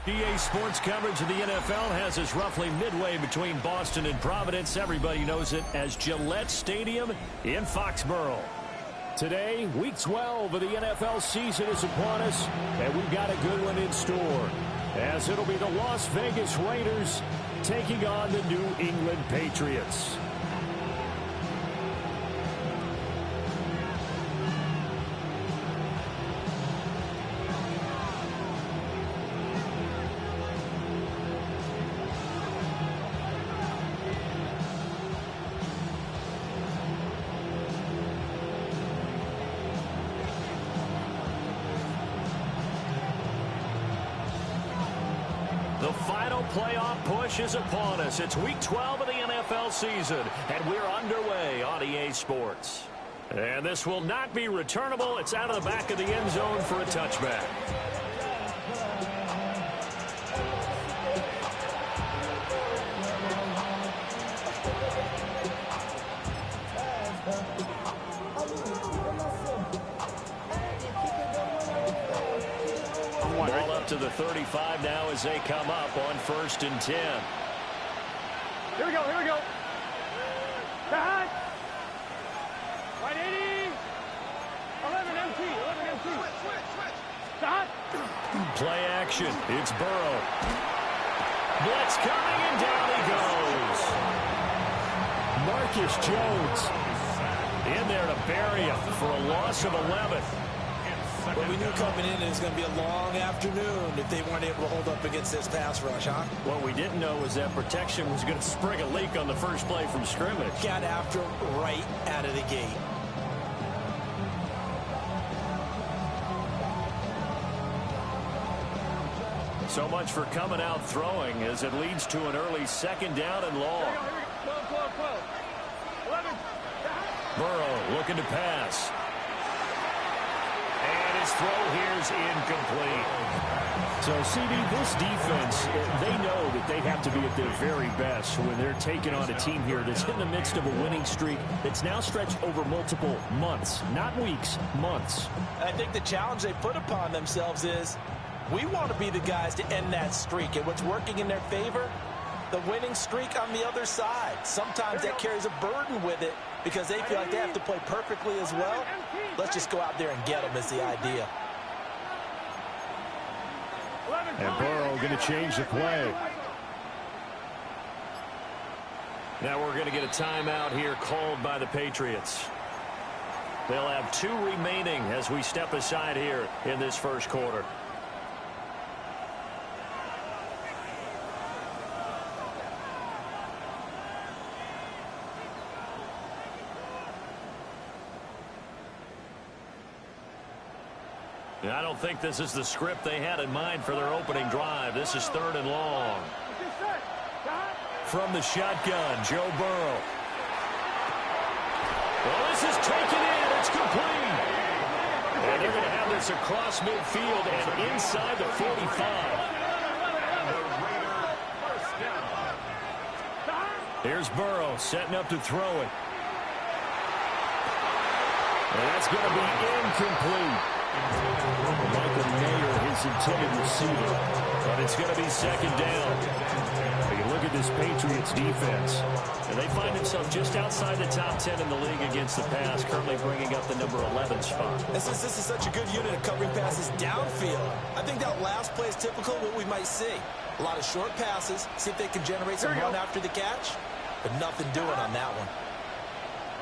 EA Sports coverage of the NFL has us roughly midway between Boston and Providence. Everybody knows it as Gillette Stadium in Foxborough. Today, Week 12 of the NFL season is upon us, and we've got a good one in store, as it'll be the Las Vegas Raiders taking on the New England Patriots. The final playoff push is upon us. It's Week 12 of the NFL season, and we're underway on EA Sports. And this will not be returnable. It's out of the back of the end zone for a touchback. Ball up to the 35 now as they come up on 1st and 10. Here we go, here we go. Back. 180. 11 MT, 11 MT. Switch. Stop. Play action. It's Burrow. Blitz coming, and down he goes. Marcus Jones in there to bury him for a loss of 11. But we knew coming in it was going to be a long afternoon if they weren't able to hold up against this pass rush, huh? What we didn't know was that protection was going to spring a leak on the first play from scrimmage. Got after him right out of the gate. So much for coming out throwing as it leads to an early 2nd down and long. 12. 11. Burrow looking to pass. And his throw here's incomplete. So, CD, this defense, they know that they have to be at their very best when they're taking on a team here that's in the midst of a winning streak that's now stretched over multiple months, not weeks, months. I think the challenge they put upon themselves is we want to be the guys to end that streak. And what's working in their favor? The winning streak on the other side. Sometimes that carries a burden with it because they feel like they have to play perfectly as well. Let's just go out there and get them is the idea. And Burrow going to change the play. Now we're going to get a timeout here called by the Patriots. They'll have 2 remaining as we step aside here in this first quarter. I don't think this is the script they had in mind for their opening drive. This is 3rd and long. From the shotgun, Joe Burrow. Well, this is taken in. It's complete. And they're going to have this across midfield and inside the 45. Here's Burrow setting up to throw it. And that's going to be incomplete. Michael Mayer, his intended receiver. But it's going to be 2nd down. You look at this Patriots defense, and they find themselves just outside the top 10 in the league against the pass, currently bringing up the number 11 spot. And since this is such a good unit of covering passes downfield, I think that last play is typical of what we might see. A lot of short passes, see if they can generate some run after the catch, but nothing doing on that one.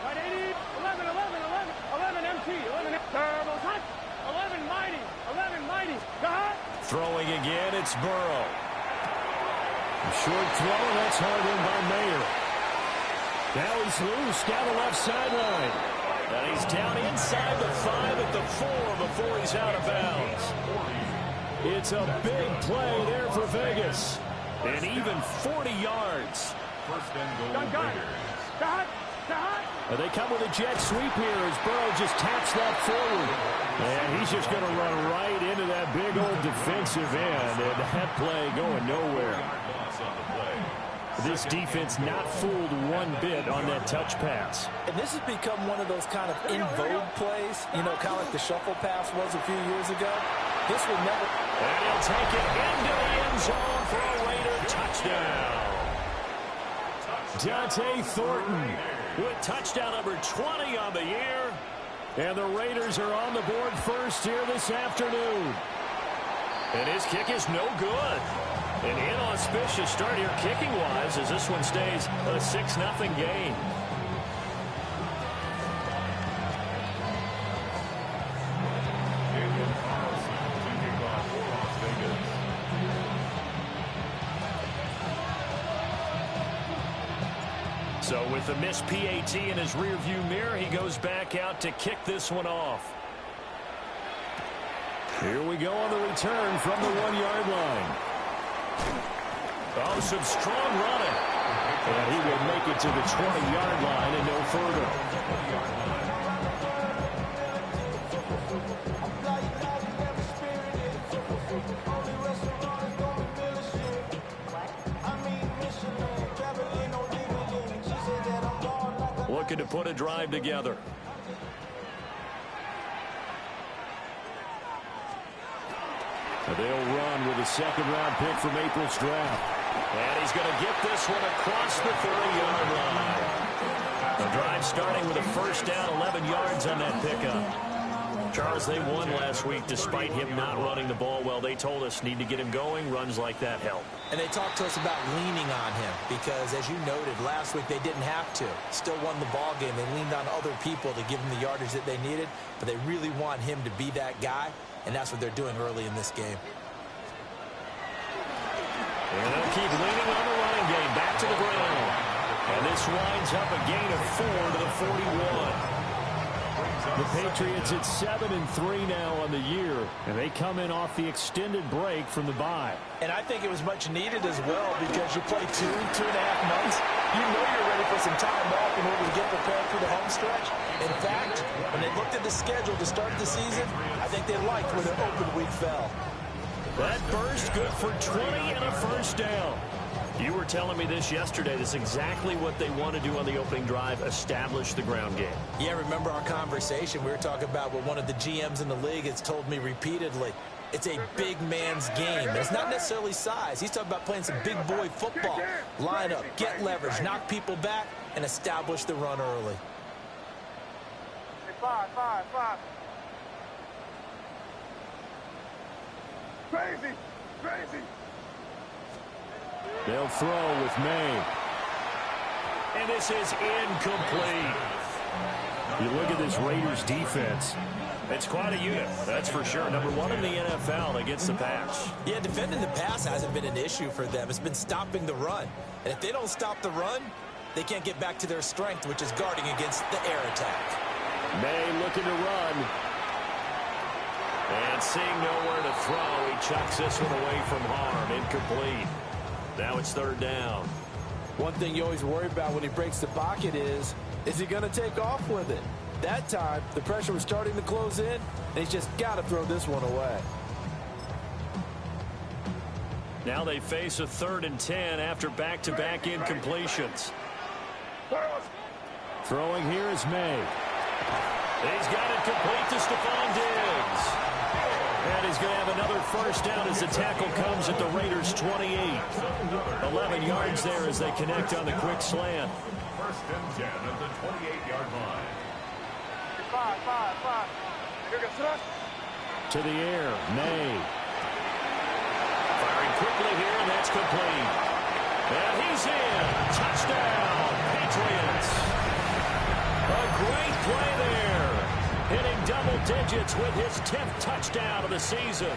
180, 11 MT, 11 terrible touch. 11 mighty. Throwing again, it's Burrow. A short throw, that's hard in by Mayer. Now he's loose down the left sideline. And he's down inside the 5 at the 4 before he's out of bounds. It's a big play there for Vegas. And even 40 yards. First and goal, Raiders. They come with a jet sweep here as Burrow just taps that forward. And he's just going to run right into that big old defensive end. And that play going nowhere. This defense not fooled one bit on that touch pass. And this has become one of those kind of in vogue plays, you know, kind of like the shuffle pass was a few years ago. This will never And he'll take it into the end zone for a Raider touchdown. Dante Thornton with touchdown number 20 on the year. And the Raiders are on the board first here this afternoon. And his kick is no good. An inauspicious start here kicking-wise as this one stays a 6-0 game. So with the missed PAT in his rearview mirror, he goes back out to kick this one off. Here we go on the return from the 1-yard line. Oh, some strong running. And he will make it to the 20-yard line and no further. Looking to put a drive together. They'll run with a second-round pick from April's draft. And he's going to get this one across the 30-yard line. The drive starting with a first down, 11 yards on that pickup. Charles, they won last week despite him not running the ball well. They told us need to get him going. Runs like that help. And they talked to us about leaning on him because, as you noted, last week they didn't have to. Still won the ball game. They leaned on other people to give them the yardage that they needed, but they really want him to be that guy, and that's what they're doing early in this game. And they'll keep leaning on the running game. Back to the ground. And this winds up a gain of 4 to the 41. The Patriots at 7-3 now on the year, and they come in off the extended break from the bye. And I think it was much needed as well because you play 2.5 months. You know you're ready for some time off in order to get prepared for the home stretch. In fact, when they looked at the schedule to start the season, I think they liked where their open week fell. That burst good for 20 and a first down. You were telling me this yesterday. This is exactly what they want to do on the opening drive, establish the ground game. Yeah, remember our conversation? We were talking about what one of the GMs in the league has told me repeatedly. It's a big man's game. It's not necessarily size. He's talking about playing some big boy football. Line up, get leverage, knock people back, and establish the run early. Hey, five. Crazy. They'll throw with May. And this is incomplete. You look at this Raiders defense. It's quite a unit, that's for sure. Number 1 in the NFL against the pass. Yeah, defending the pass hasn't been an issue for them. It's been stopping the run. And if they don't stop the run, they can't get back to their strength, which is guarding against the air attack. May looking to run. And seeing nowhere to throw, he chucks this one away from harm. Incomplete. Now it's third down. One thing you always worry about when he breaks the pocket is he going to take off with it? That time, the pressure was starting to close in, and he's just got to throw this one away. Now they face a 3rd and 10 after back-to-back incompletions. Throwing here is May. He's got it complete to Stephon Diggs. And he's going to have another first down as the tackle comes at the Raiders' 28. 11 yards there as they connect on the quick slant. First and 10 at the 28-yard line. Five. To the air, May. Firing quickly here, and that's complete. And he's in. Touchdown, Patriots. A great play there. Hitting double digits with his 10th touchdown of the season.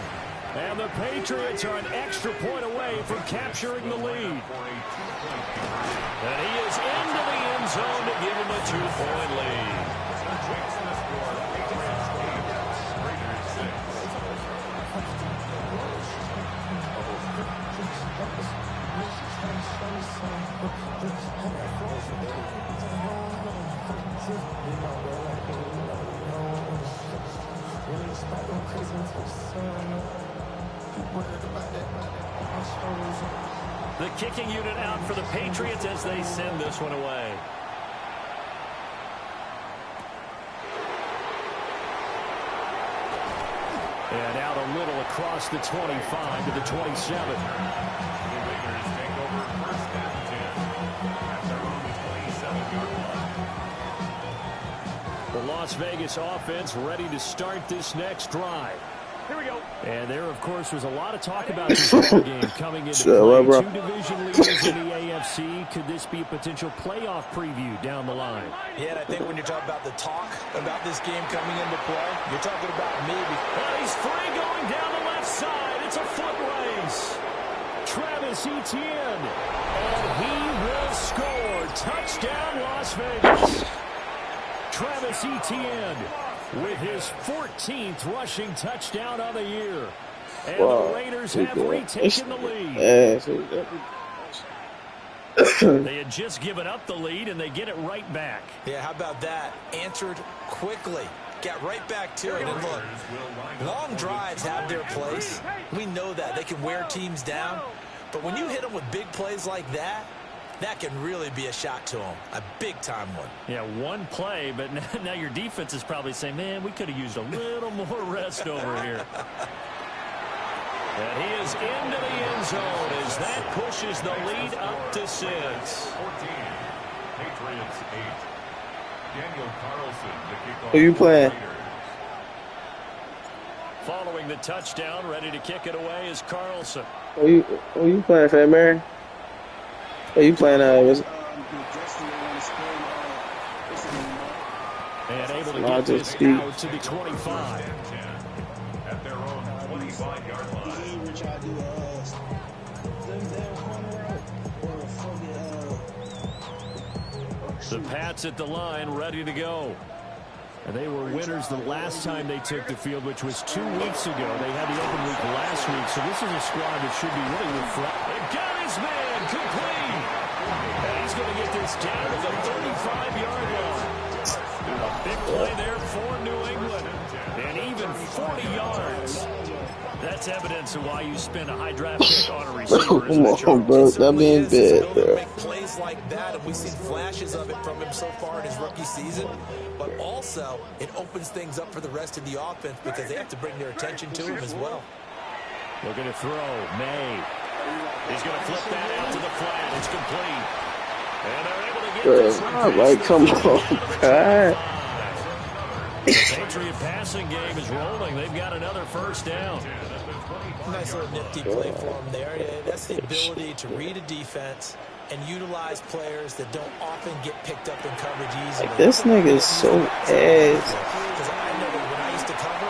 And the Patriots are an extra point away from capturing the lead. And he is into the end zone to give him a 2-point lead. The kicking unit out for the Patriots as they send this one away. And out a little across the 25 to the 27. The Las Vegas offense ready to start this next drive. Here we go. And there, of course, was a lot of talk about this ball game coming into play. Two division leaders in the AFC. Could this be a potential playoff preview down the line? Yeah, and I think when you're talking about the talk about this game coming into play, you're talking about maybe. And he's free going down the left side. It's a foot race. Travis Etienne. And he will score. Touchdown, Las Vegas. Travis Etienne with his 14th rushing touchdown of the year. And the Raiders have retaken the lead. They had just given up the lead, and they get it right back. Yeah, how about that? Answered quickly. Got right back to it. And look, long drives have their place. We know that. They can wear teams down. But when you hit them with big plays like that, that can really be a shot to them. A big-time one. Yeah, one play, but now your defense is probably saying, man, we could have used a little more rest over here. And he is into the end zone as that pushes the lead up to 6. 14. Patriots 8. Daniel Carlson to kick off. Who you playing? Following the touchdown, ready to kick it away is Carlson. Who you playing, Fat Mary? Are you playing? And able to get this out to the 25. At their own 25-yard line. The Pats at the line, ready to go. And they were winners the last time they took the field, which was 2 weeks ago. They had the open week last week, so this is a squad that should be really refreshed. And got his man complete. And he's going to get this down to the 35-yard line. A big play there for New England. And even 40 yards. That's evidence of why you spend a high draft pick on a receiver. Come on, bro. That being bad, bro. Make plays like that, and we've seen flashes of it from him so far in his rookie season. But also, it opens things up for the rest of the offense because they have to bring their attention to him as well. Looking to throw. May. He's going to flip that out to the flat. It's complete. And they're able to get this. All right, come on, God. The Patriot passing game is rolling. They've got another first down. Nice little nifty play for him there. That's the ability to read a defense and utilize players that don't often get picked up in coverage easily. Like, this nigga is so ass. Because I know that when I used to cover,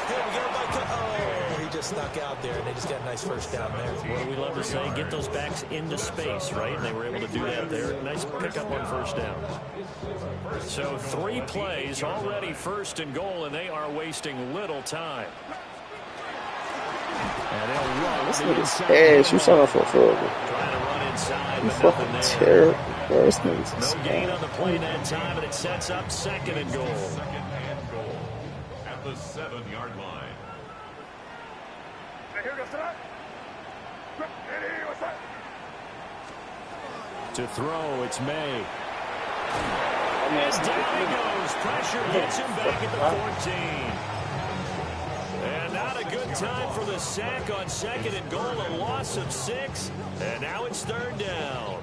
hey, we got a bike. Oh, he just snuck out there, and they just got a nice first down there. What do we love to say? Get those backs into space, right? And they were able to do that there. Nice pickup on first down. So 3 plays, already first and goal, and they are wasting little time. And they'll run. This nigga's ass. You saw for a field. Trying to run inside, You but fucking nothing there. terrible. Bro, this nigga's No gain on the play that time, and it sets up second and goal. Second and goal. At the 7-yard line. To throw, it's May. And down he goes. Pressure gets him back at the 14. And not a good time for the sack on second and goal. A loss of 6. And now it's third down.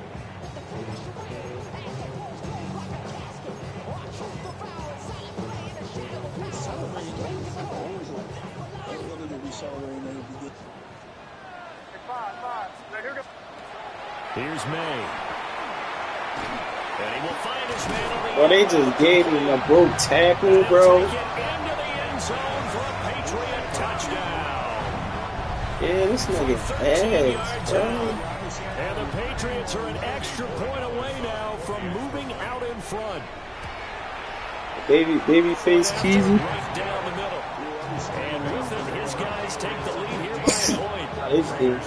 Here's May. And he will find his man on the Bro, they just gave him a broke tackle, bro. Take it into the end zone for a Patriot touchdown. Yeah, this nigga ass, bro. And the Patriots are an extra point away now from moving out in front. Baby face Keezy. Right down the middle. And with it, his guys take the lead here by a point.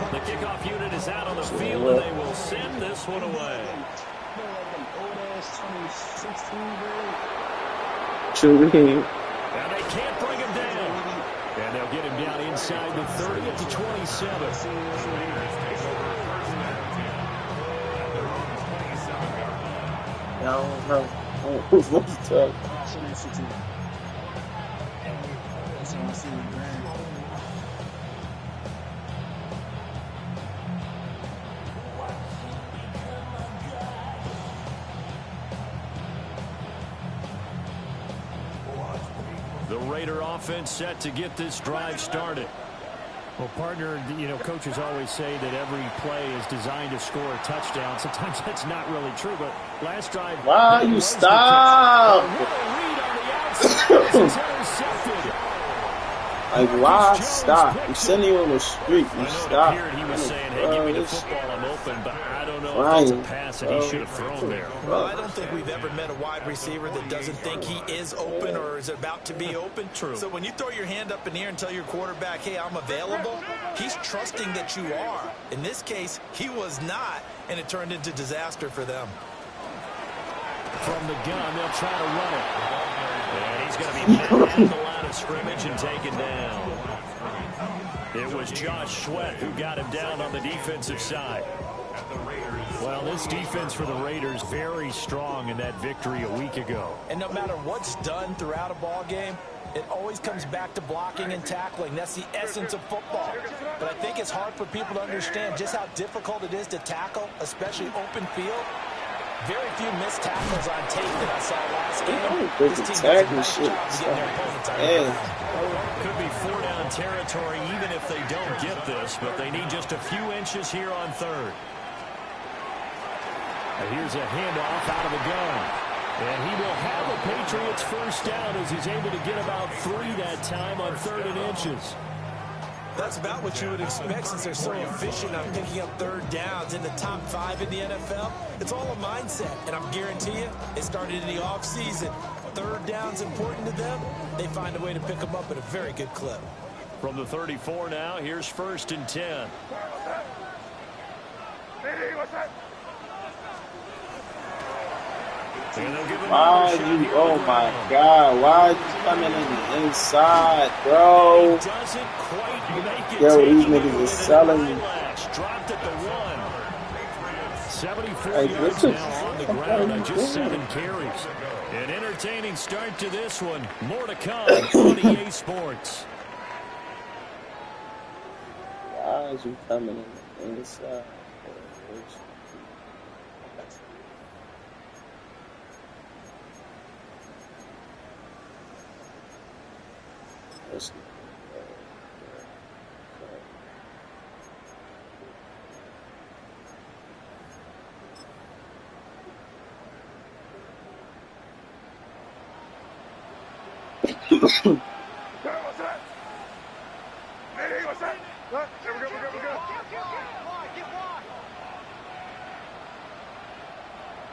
The kickoff unit is out on the field, and they will send this one away. True. And they can't bring him down. And they'll get him down inside the 30 at the 27. No. What's tough? The Raider offense set to get this drive started. Well, partner, you know, coaches always say that every play is designed to score a touchdown. Sometimes that's not really true, but last drive... Why you stop? Like, why stop? I'm sending you on the street. You stop. He was saying, hey, give me the football, I'm open, but I don't know if it's a pass that he should have thrown there. Well, I don't think we've ever met a wide receiver that doesn't think he is open or is about to be open. True. So when you throw your hand up in the air and tell your quarterback, hey, I'm available, he's trusting that you are. In this case, he was not, and it turned into disaster for them. From the gun, they'll try to run it. And he's going to be met at the line of scrimmage and taken down. It was Josh Sweat who got him down on the defensive side. Well, this defense for the Raiders very strong in that victory a week ago. And no matter what's done throughout a ball game, it always comes back to blocking and tackling. That's the essence of football. But I think it's hard for people to understand just how difficult it is to tackle, especially open field. Very few missed tackles on tape that I saw last game. This team does a nice job of getting their opponents out of the ground. Could be 4-down territory even if they don't get this, but they need just a few inches here on third. And here's a handoff out of the gun. And he will have the Patriots first down as he's able to get about 3 that time on 3rd and inches. That's about what you would expect since they're so efficient on picking up 3rd downs in the top 5 in the NFL. It's all a mindset, and I'm guarantee you, it started in the offseason. 3rd down's important to them. They find a way to pick them up at a very good clip. From the 34 now, here's 1st and 10. Why you, oh my God, why are you coming in the inside, bro? Yo, these niggas are selling me. Dropped at the 1. 74 Like, yards now on the ground on just 7 carries. An entertaining start to this one. More to come on EA Sports. Why is you coming in the inside?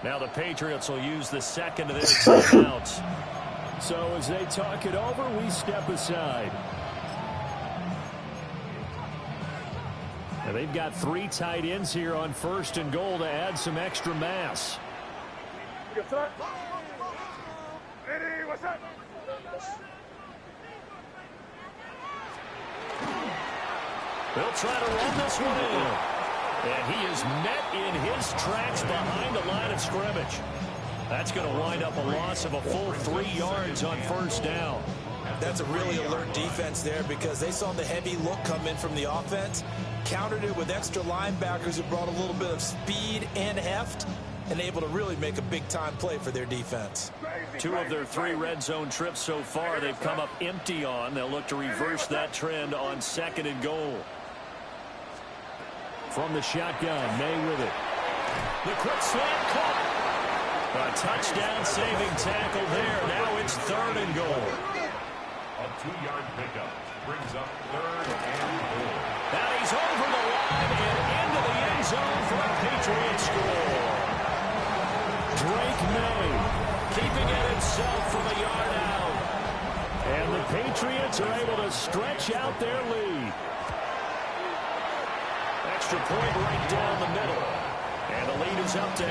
Now the Patriots will use the second of their timeouts. So as they talk it over, we step aside. Now they've got 3 tight ends here on 1st and goal to add some extra mass. They'll try to run this one in. And he is met in his tracks behind the line of scrimmage. That's going to wind up a loss of a full 3 yards on 1st down. That's a really alert defense there because they saw the heavy look come in from the offense, countered it with extra linebackers who brought a little bit of speed and heft, and able to really make a big-time play for their defense. 2 of their 3 red zone trips so far they've come up empty on. They'll look to reverse that trend on 2nd and goal. From the shotgun, May with it. The quick slant caught. A touchdown-saving tackle there. Now it's 3rd and goal. A 2-yard pickup brings up 3rd and goal. Now he's over the line and into the end zone for a Patriot score. Drake May keeping it himself from a yard out. And the Patriots are able to stretch out their lead. Extra point right down the middle. And the lead is up to 8.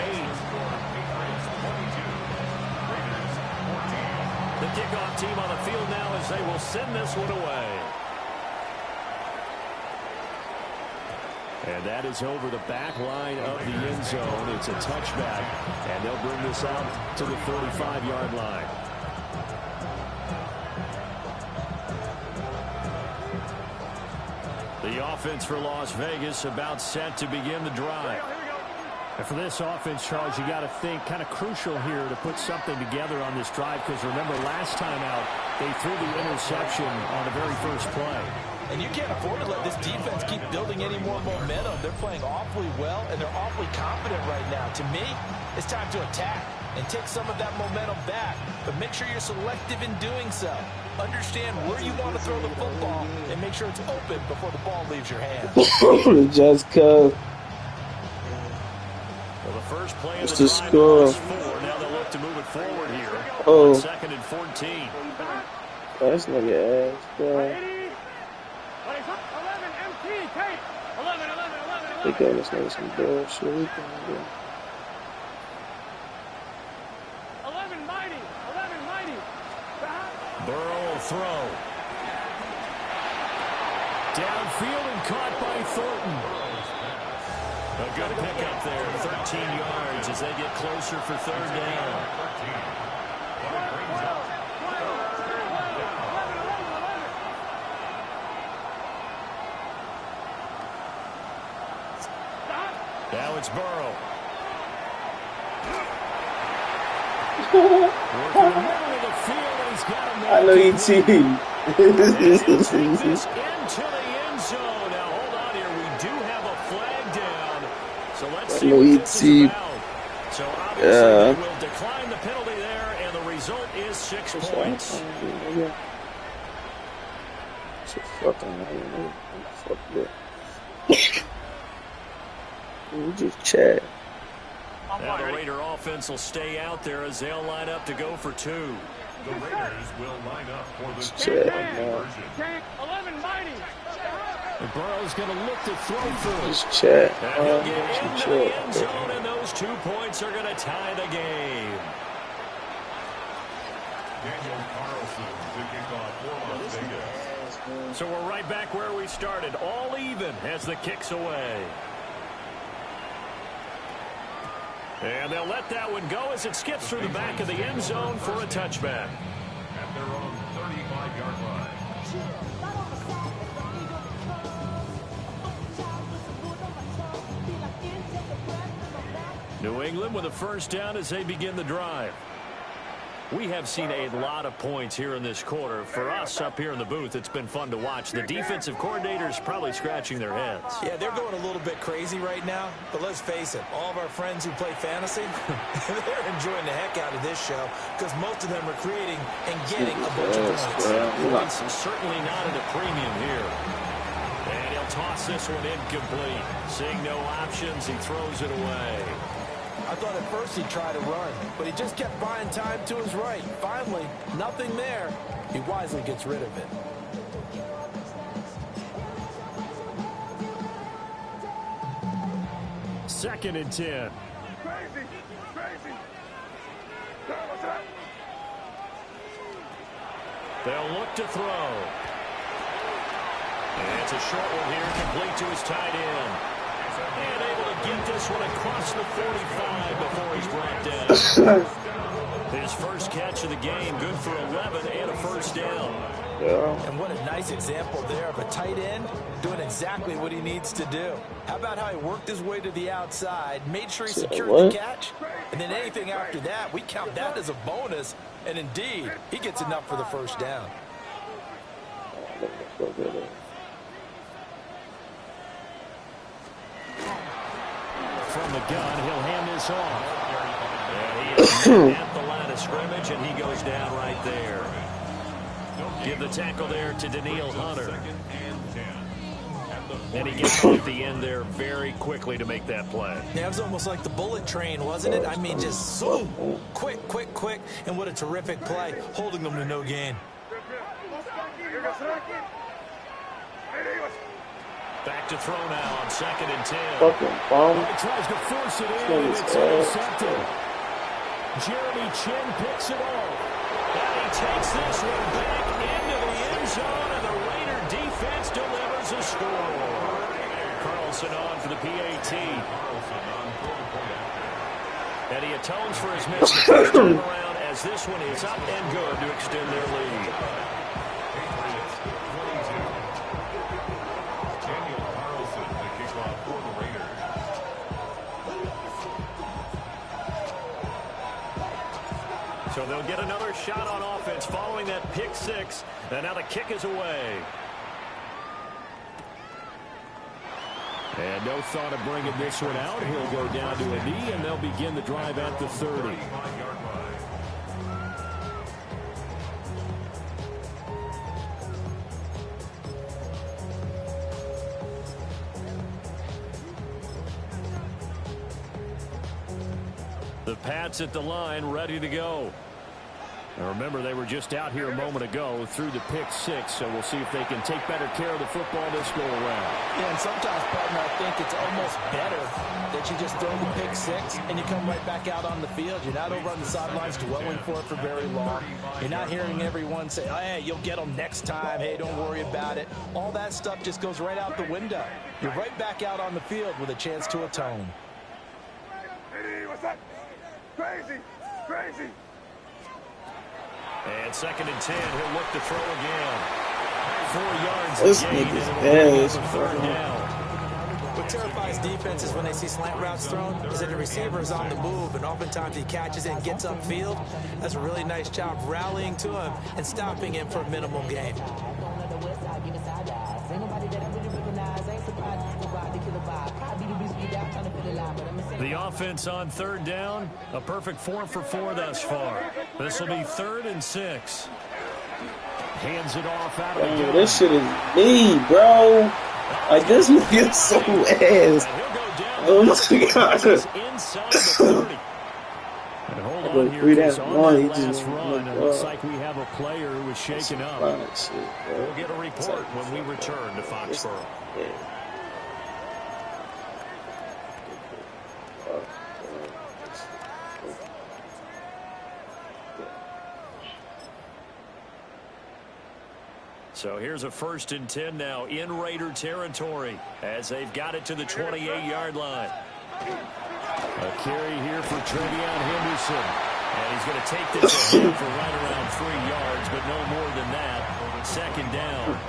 The kickoff team on the field now as they will send this one away. And that is over the back line of the end zone. It's a touchback, and they'll bring this out to the 35-yard line. The offense for Las Vegas about set to begin the drive. And for this offense, Charles, you got to think kind of crucial here to put something together on this drive, because remember last time out they threw the interception on the very first play. And you can't afford to let this defense keep building any more momentum. They're playing awfully well, and they're awfully confident right now. To me, it's time to attack and take some of that momentum back. But make sure you're selective in doing so. Understand where you want to throw the football and make sure it's open before the ball leaves your hands. Just cuz. Well, the first play of It's the the drive score. was 4. Now they'll look to move it forward here. Oh. 2nd and 14. That's nigga ass, bro. 11 MT, tape. 11. They got this nigga some bullshit. We can do. 11 mighty. Burrow will throw. Downfield and caught by Thornton. A good pickup there, 13 yards as they get closer for 3rd down. Now it's Burrow. Working the middle of the field, and he's got him. I know you too. This into the end zone. Now hold on here. We do have a flag down. So let's see what this is about. So obviously they will decline the penalty there, and the result is 6 points. We just chat. Now the Raider offense will stay out there as they'll line up to go for 2. The Raiders will line up for the Check, conversion. 11 mighty. And Burrow's going to look to throw through. Just chat. And he'll get into the end zone, and those 2 points are going to tie the game. Daniel Carlson to kick off for Las Vegas. So we're right back where we started, all even as the kick's away. And they'll let that one go as it skips through the back of the end zone for a touchback. At their own 35-yard line. New England with a first down as they begin the drive. We have seen a lot of points here in this quarter. For us up here in the booth, it's been fun to watch. The defensive coordinators probably scratching their heads. Yeah, they're going a little bit crazy right now, but let's face it, all of our friends who play fantasy, they're enjoying the heck out of this show because most of them are creating and getting a bunch of points. Points certainly not at a premium here. And he'll toss this one incomplete. Seeing no options, he throws it away. I thought at first he'd try to run, but he just kept buying time to his right. Finally, nothing there. He wisely gets rid of it. Second and 10. Crazy. They'll look to throw. And it's a short one here, complete to his tight end. And able to get this one across the 45 before he's brought down. His first catch of the game, good for 11 and a first down. Yeah. And what a nice example there of a tight end doing exactly what he needs to do. How about how he worked his way to the outside, made sure he secured the catch, and then anything after that, we count that as a bonus. And indeed, he gets enough for the first down. From the gun, he'll hand this off. And he is at the line of scrimmage, and he goes down right there. Give the tackle there to Danielle Hunter. And he gets off the end there very quickly to make that play. Yeah, it was almost like the bullet train, wasn't it? I mean, just so quick. And what a terrific play, holding them to no gain. Back to throw now on 2nd and 10. Fucking bomb. He tries to force it in, and it's intercepted. Jeremy Chin picks it off. And he takes this one back into the end zone, and the Raider defense delivers a score. Carl Carlson on for the PAT. And he atones for his miss the first time around as this one is up and good to extend their lead. Patriots 22. Daniel Carlson, the kickoff for the Raiders. So they'll get another shot on offense following that pick six. And now the kick is away. And no thought of bringing this one out. He'll go down to a knee, and they'll begin the drive at the 30. 35-yard line. The Pats at the line, ready to go. And remember, they were just out here a moment ago through the pick six, so we'll see if they can take better care of the football this go around. Yeah, and sometimes, partner, I think it's almost better that you just throw the pick six and you come right back out on the field. You're not over on the sidelines dwelling for it for very long. You're not hearing everyone say, oh, hey, you'll get them next time. Hey, don't worry about it. All that stuff just goes right out the window. You're right back out on the field with a chance to atone. Hey, what's that? Crazy, crazy. And 2nd and 10, he'll look to throw again. 4 yards This to gain, nigga's and it'll be ass, a third bro. down. What terrifies defenses when they see slant routes thrown is that the receiver is on the move, and oftentimes he catches it and gets upfield. That's a really nice job rallying to him and stopping him for a minimal gain. The offense on 3rd down, a perfect 4 for 4 thus far. This will be 3rd and 6. Hands it off out of the gun. This shit is me, bro. Like, this nigga's so ass. And he'll go down. Oh my god. Inside the 30. And hold on here, because on that last run, it looks like we have a player who was shaken up. We'll get a report when we return to Foxborough. So here's a 1st and 10 now in Raider territory as they've got it to the 28-yard line. A carry here for Trevion Henderson. And he's going to take this ahead for right around 3 yards, but no more than that. 2nd down.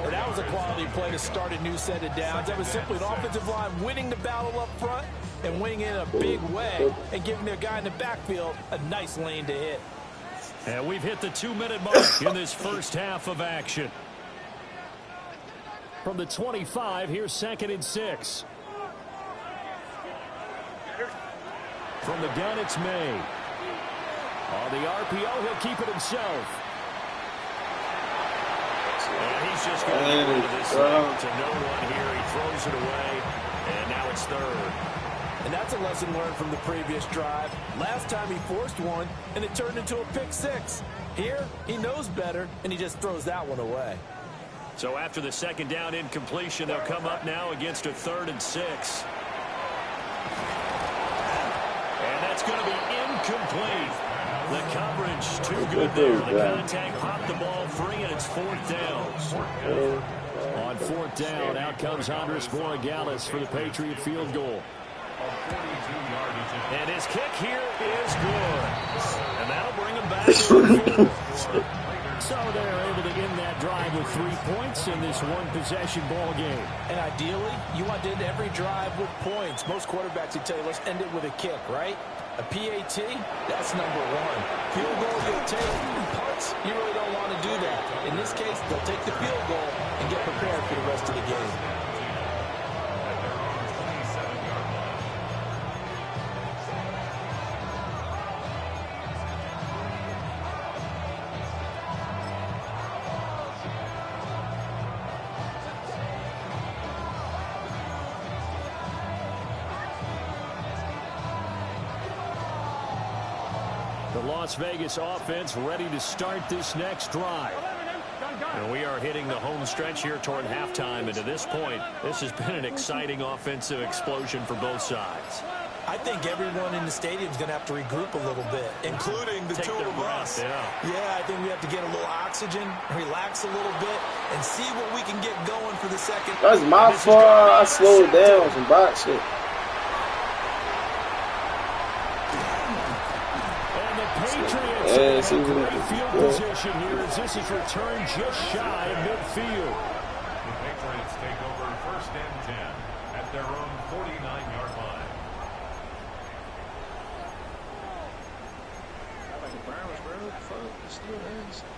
Well, that was a quality play to start a new set of downs. That was simply an offensive line winning the battle up front and winning in a big way and giving their guy in the backfield a nice lane to hit. And we've hit the 2-minute mark in this first half of action. From the 25, here's 2nd and 6. From the gun, it's May. On the RPO, he'll keep it himself. And he's just going to get rid of this to no one here. He throws it away, and now it's 3rd. And that's a lesson learned from the previous drive. Last time he forced one, and it turned into a pick six. Here, he knows better, and he just throws that one away. So after the 2nd down incompletion, they'll come up now against a 3rd and 6. And that's going to be incomplete. The coverage too good there. The contact popped the ball free, and it's 4th down. On 4th down, out comes Andres Borregales for the Patriot field goal. And his kick here is good. And that'll bring him back to the field. So they're able to end that drive with 3 points in this one-possession ball game. And ideally, you want to end every drive with points. Most quarterbacks would tell you, let's end it with a kick, right? A PAT, that's number 1. Field goal you'll take. Punts, you really don't want to do that. In this case, they'll take the field goal and get prepared for the rest of the game. The Las Vegas offense ready to start this next drive. And we are hitting the home stretch here toward halftime. And to this point, this has been an exciting offensive explosion for both sides. I think everyone in the stadium is going to have to regroup a little bit, including the two of us. Yeah, I think we have to get a little oxygen, relax a little bit, and see what we can get going for the second. That's my fault. I slowed down some box shit. And the Patriots have great field position here as this is returned just shy of midfield. The Patriots take over 1st and 10 at their own 49-yard line.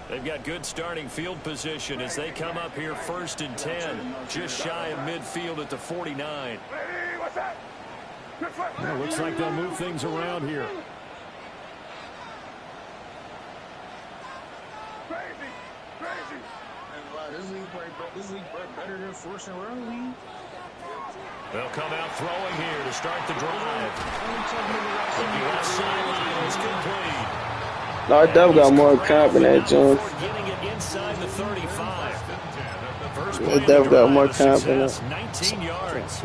They've got good starting field position as they come up here 1st and 10, just shy of midfield at the 49. Well, looks like they'll move things around here. This league better than Force and Run League. They'll come out throwing here to start the drive. Looking left sideline is complete. No, I definitely got more confidence, Jones. Getting it inside the 35. I definitely got more confidence. 19 yards.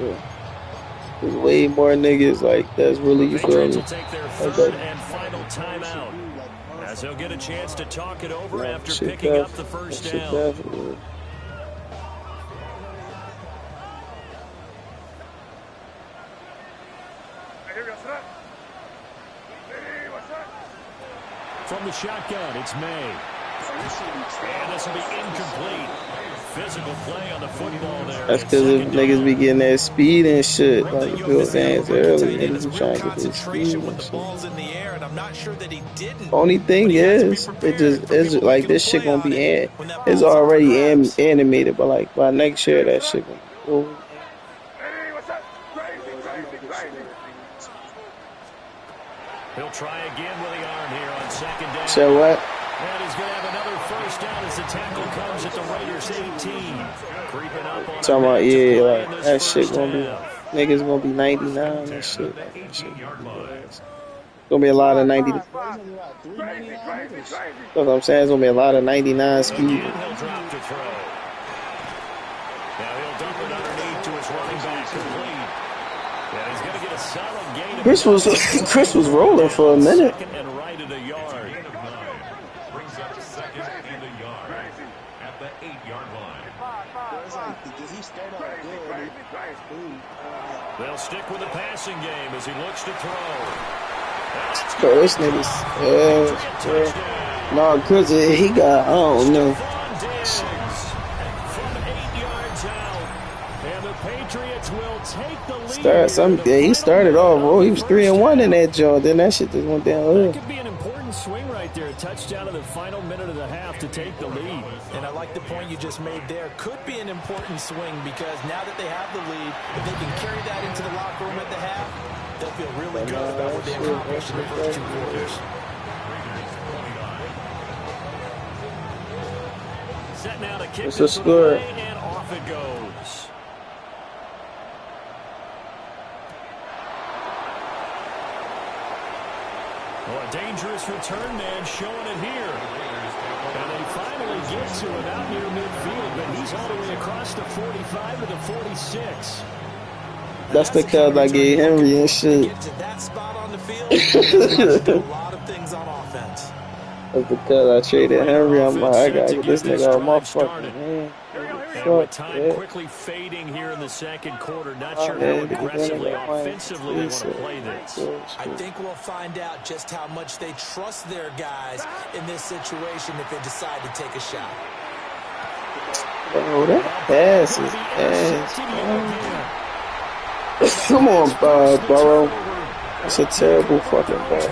There's way more niggas like that's really, you feel me? Will take their third and final timeout as they'll get a chance to talk it over after picking up the first down. Definitely. From the shotgun, it's May. And this will be incomplete. Physical play on the football there. That's because niggas be getting that speed and shit. Like the Bill fans early, niggas be trying to get this speed and shit. Only thing is, it's like this shit gonna be it's already animated, but like by next year that shit gonna be cool. He'll try again with the arm here on 2nd down. So what? And he's going to have another first down as the tackle comes at the Raiders 18. Creeping up on talking about, yeah, like that shit gonna be, niggas gonna be 99 and shit. Like, that shit gonna be a lot of 90. That's what I'm saying. It's gonna be a lot of 99 speed. Again, he'll drop to throw. Now he'll dump it underneath to his running back complete. And he's going to get a solid gain. Chris was rolling for a minute. And right at a yard. Brings up 2nd and a yard at the 8-yard line. They'll stick with the passing game as he looks to throw. Bro, this nigga's no, Chris, he got, I don't know. From 8 yards out. And the Patriots will take the lead. He started off, bro. He was 3-1 in that joint. Then that shit just went down. That could be an important swing right there. A touchdown in the final minute of the half to take the lead. And I like the point you just made there. Could be an important swing because now that they have the lead, if they can carry that into the locker room at the half, they'll feel really good about what they accomplished in the first 2 quarters. Set now to kick It's a this score. away, and off it goes. Well, a dangerous return man showing it here. And they finally get to it out near midfield, but he's all the way across the 45 to the 46. That's because I gave Henry and shit. Get to that spot on the field, do a lot of things on offense. That's because I traded Henry. I'm like, I gotta get this nigga out my fucking hand. And with time quickly fading here in the second quarter, not sure how aggressively, offensively they want to play this. I think we'll find out just how much they trust their guys in this situation if they decide to take a shot. Bro, that pass is ass. Come on, Burrow. That's a terrible fucking ball.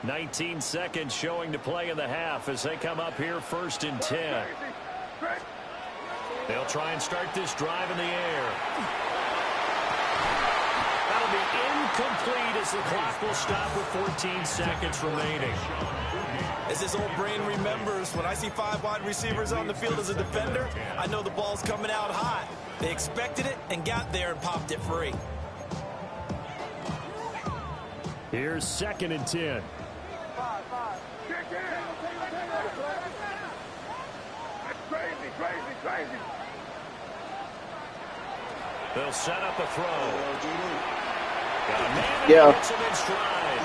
19 seconds showing to play in the half as they come up here 1st and 10. They'll try and start this drive in the air. That'll be incomplete as the clock will stop with 14 seconds remaining. As his old brain remembers, when I see 5 wide receivers on the field as a defender, I know the ball's coming out hot. They expected it and got there and popped it free. Here's 2nd and 10. Crazy. They'll set up a throw. Got a man Yeah. and gets him in stride.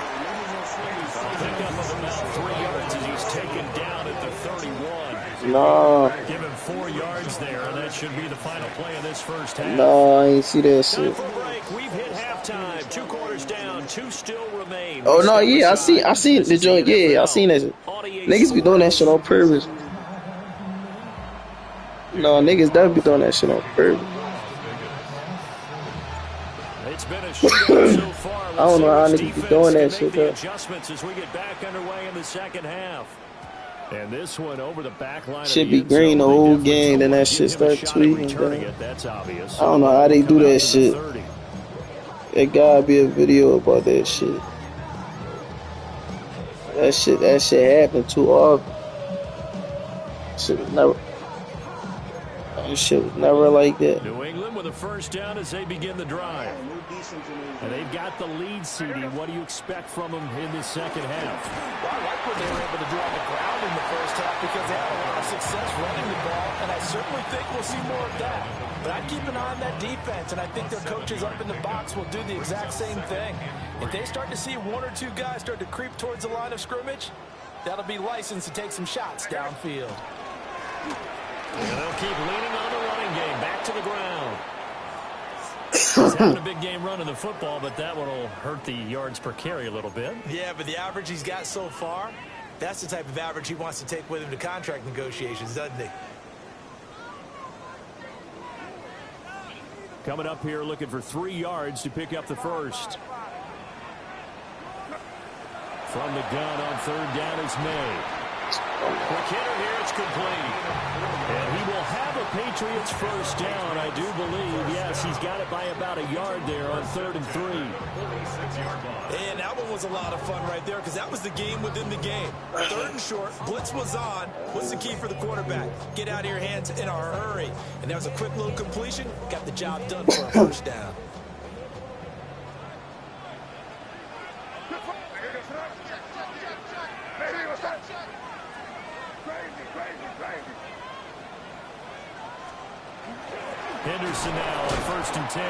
Pick up of about 3 yards as he's taken down at the 31. No. Give him 4 yards there, and that should be the final play of this first half. No, I ain't see that Time shit. for a break. We've hit halftime. 2 quarters down. 2 still remain. Oh no, yeah, I seen the joint. Yeah, I seen that shit. Niggas be doing that shit on purpose. No, niggas definitely be doing that shit on purpose. It's been a shootout so far. I don't know how niggas be doing that shit, though. Adjustments as we get back underway in the second half. And this one over the back line. Should be green the whole game, then that shit start tweaking, bro. That's obvious. I don't know how they do that shit. There gotta be a video about that shit. That shit happen too often. Shit was never like that. New England with a first down as they begin the drive. And they've got the lead, CD. What do you expect from them in this second half? Well, I like what they were able to do on the ground in the first half because they had a lot of success running the ball, and I certainly think we'll see more of that. But I'd keep an eye on that defense, and I think their coaches up in the box will do the exact same thing. If they start to see 1 or 2 guys start to creep towards the line of scrimmage, that'll be licensed to take some shots downfield. And they'll keep leaning on the running game. Back to the ground. He's having a big game running the football, but that one will hurt the yards per carry a little bit. Yeah, but the average he's got so far, that's the type of average he wants to take with him to contract negotiations, doesn't he? Coming up here looking for 3 yards to pick up the first. From the gun on 3rd down is May. Quick hitter here, it's complete. And he will have a Patriots first down, I do believe. Yes, he's got it by about a yard there on 3rd and 3. And that one was a lot of fun right there because that was the game within the game. 3rd and short, blitz was on. What's the key for the quarterback? Get out of your hands in a hurry. And that was a quick little completion. Got the job done for a first down. Henderson now on 1st and 10.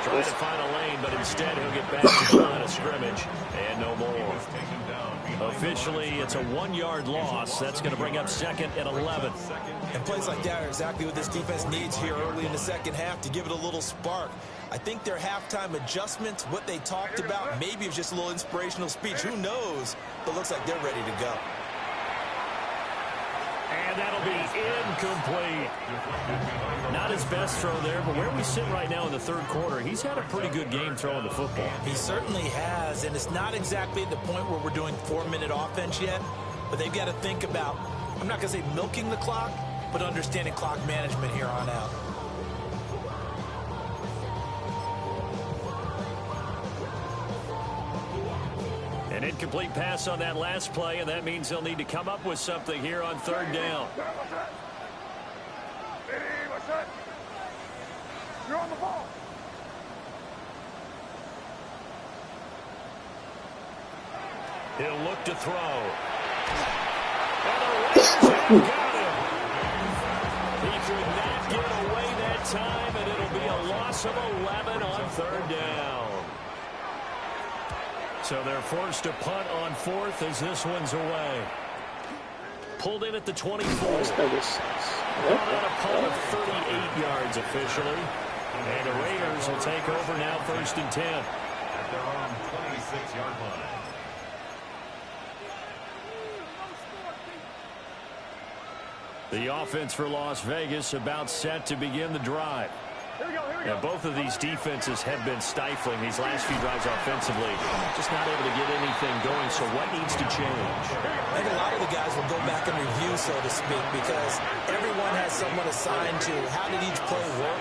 Trying to find a lane, but instead he'll get back to the line of scrimmage. And no more. Officially, it's a 1-yard loss. That's going to bring up 2nd and 11. And plays like that are exactly what this defense needs here early in the second half to give it a little spark. I think their halftime adjustments, what they talked about, maybe it was just a little inspirational speech. Who knows? But looks like they're ready to go. And that'll be incomplete. Not his best throw there, but where we sit right now in the 3rd quarter, he's had a pretty good game throwing the football. He certainly has, and it's not exactly at the point where we're doing 4-minute offense yet, but they've got to think about, I'm not going to say milking the clock, but understanding clock management here on out. An incomplete pass on that last play, and that means they'll need to come up with something here on 3rd down. You're on the ball. He'll look to throw. And the Raiders have got him. He could not get away that time, and it'll be a loss of 11 on 3rd down. So they're forced to punt on 4th as this one's away. Pulled in at the 24. On a punt of 38 yards officially. And the Raiders will take over now 1st and 10. At their own 26-yard line. The offense for Las Vegas about set to begin the drive. And both of these defenses have been stifling these last few drives offensively. Just not able to get anything going, so what needs to change? I think a lot of the guys will go back and review, so to speak, because everyone has someone assigned to how did each play work.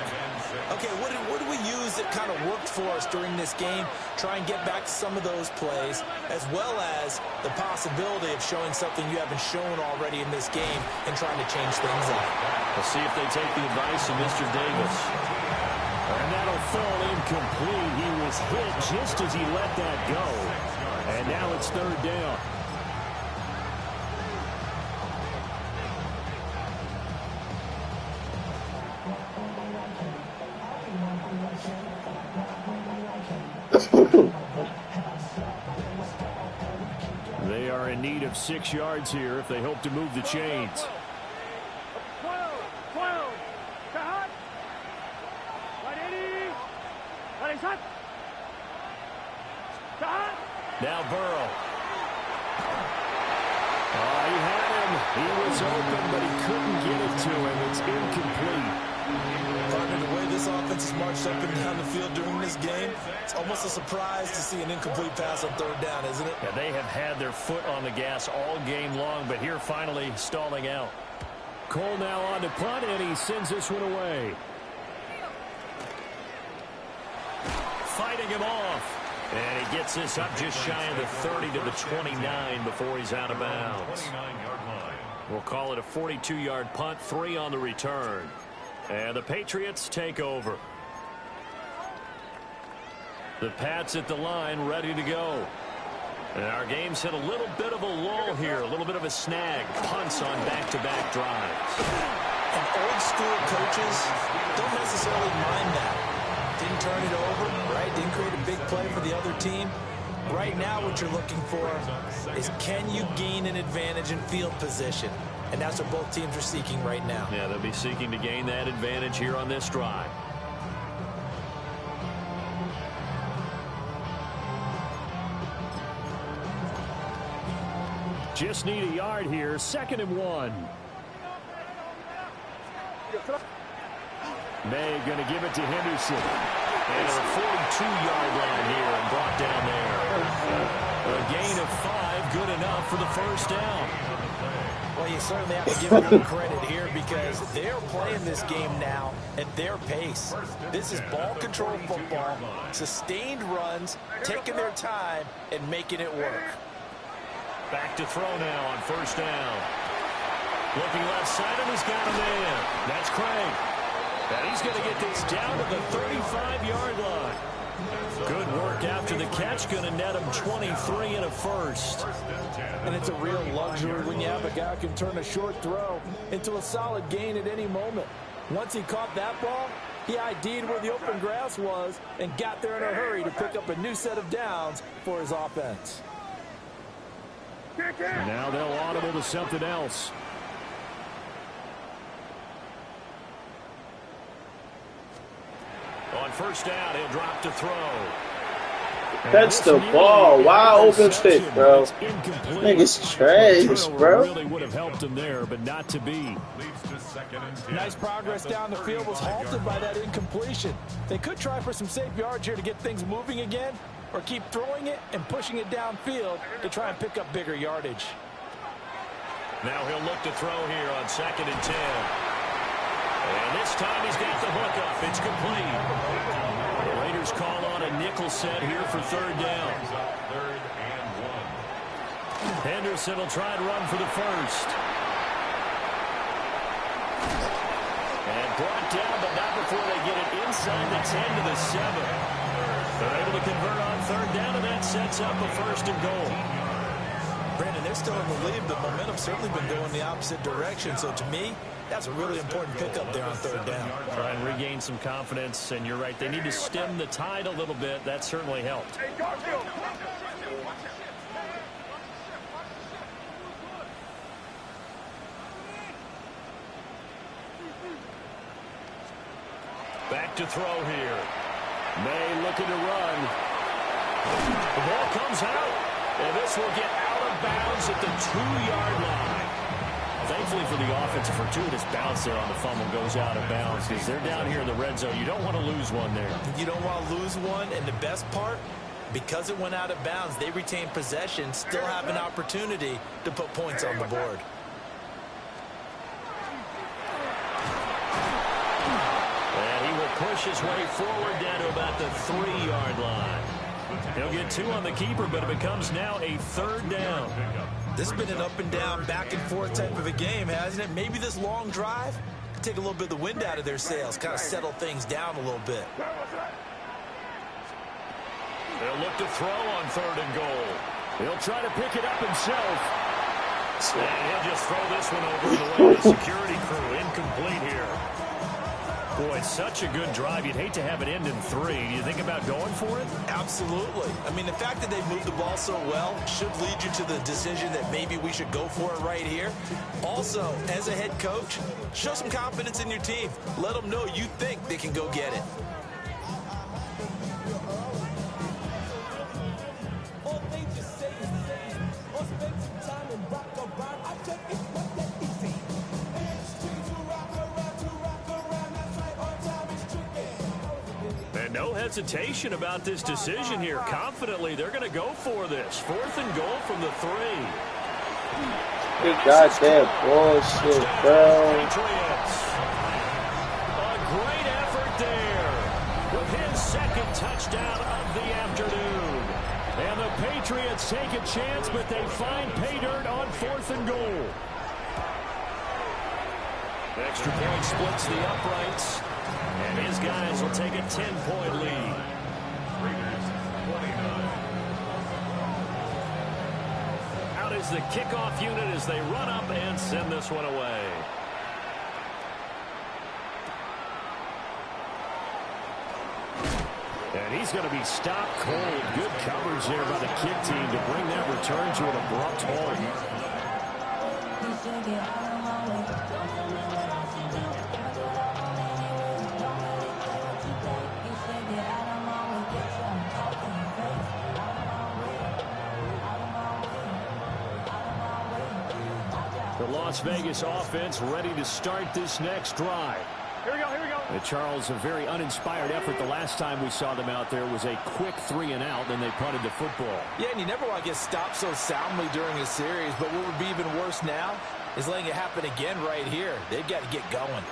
Okay, what do we use that kind of worked for us during this game? Try and get back to some of those plays, as well as the possibility of showing something you haven't shown already in this game and trying to change things up. We'll see if they take the advice of Mr. Davis. And that'll fell incomplete. He was hit just as he let that go. And now it's third down. They are in need of 6 yards here if they hope to move the chains. 12. Kahat. 180. 180. Kahat. Now Burrow. Oh, he had him. He was open, but he couldn't get it to him. It's incomplete. Partner, the way this offense has marched up and down the field during this game, it's almost a surprise to see an incomplete pass on third down, isn't it? Yeah, they have had their foot on the gas all game long, but here finally stalling out. Cole now on to punt, and he sends this one away. Fighting him off. And he gets this up just shy of the 30 to the 29 before he's out of bounds. 29-yard line. We'll call it a 42-yard punt, 3 on the return. And the Patriots take over. The Pats at the line, ready to go. And our game's hit a little bit of a lull here, a little bit of a snag. Punts on back-to-back drives. And old school coaches don't necessarily mind that. Didn't turn it over, right? Didn't create a big play for the other team. Right now what you're looking for is, can you gain an advantage in field position? And that's what both teams are seeking right now. Yeah, they'll be seeking to gain that advantage here on this drive. Just need a yard here. 2nd and 1. May going to give it to Henderson. And a 42-yard line here and brought down there. A gain of 5, good enough for the first down. Well, you certainly have to give them credit here because they're playing this game now at their pace. This is ball control football, sustained runs, taking their time, and making it work. Back to throw now on first down. Looking left side, and he's got a man. That's Craig. And he's going to get this down to the 35-yard line. Good work after the catch. Going to net him 23 and a first. And it's a real luxury when you have a guy who can turn a short throw into a solid gain at any moment. Once he caught that ball, he ID'd where the open grass was and got there in a hurry to pick up a new set of downs for his offense. Now they'll audible to something else. On first down, he'll drop to throw. Catch the ball. Wow, open stick, bro. Nigga's trash, bro. Really would have helped him there, but not to be. Nice progress down the field was halted by that incompletion. They could try for some safe yards here to get things moving again, or keep throwing it and pushing it downfield to try and pick up bigger yardage. Now he'll look to throw here on 2nd and 10. And this time he's got the hook up. It's complete. The Raiders call on a nickel set here for third down. 3rd and 1. Henderson will try and run for the first. And brought down, but not before they get it inside the 10 to the 7. They're able to convert on third down, and that sets up a 1st and goal. Brandon, they're still in the lead, but momentum's certainly been going the opposite direction. So to me, that's a really important pickup there on third down. Try and regain some confidence, and you're right. They need to stem the tide a little bit. That certainly helped. Back to throw here. May looking to run. The ball comes out, and this will get out of bounds at the 2-yard line. Thankfully for the offense, a fortuitous bounce there on the fumble goes out of bounds because they're down here in the red zone. You don't want to lose one there. You don't want to lose one, and the best part, because it went out of bounds, they retain possession, still have an opportunity to put points on the board. And he will push his way forward down to about the 3-yard line. He'll get 2 on the keeper, but it becomes now a 3rd down. This has been an up and down, back and forth type of a game, hasn't it? Maybe this long drive could take a little bit of the wind out of their sails, kind of settle things down a little bit. They'll look to throw on 3rd and goal. He'll try to pick it up himself. And he'll just throw this one over the way of the security crew. Incomplete here. Boy, it's such a good drive. You'd hate to have it end in 3. Do you think about going for it? Absolutely. I mean, the fact that they moved the ball so well should lead you to the decision that maybe we should go for it right here. Also, as a head coach, show some confidence in your team. Let them know you think they can go get it. No hesitation about this decision here. Confidently, they're going to go for this. 4th and goal from the 3. They got that bullshit, bro. A great effort there with his 2nd touchdown of the afternoon. And the Patriots take a chance, but they find pay dirt on 4th and goal. Extra point splits the uprights. And his guys will take a 10-point lead. Raiders 29. Out is the kickoff unit as they run up and send this one away. And he's going to be stopped cold. Good coverage there by the kick team to bring that return to an abrupt halt. The Las Vegas offense ready to start this next drive. Here we go, here we go. And Charles, a very uninspired effort. The last time we saw them out there was a quick 3 and out, then they punted the football. Yeah, and you never want to get stopped so soundly during a series, but what would be even worse now is letting it happen again right here. They've got to get going.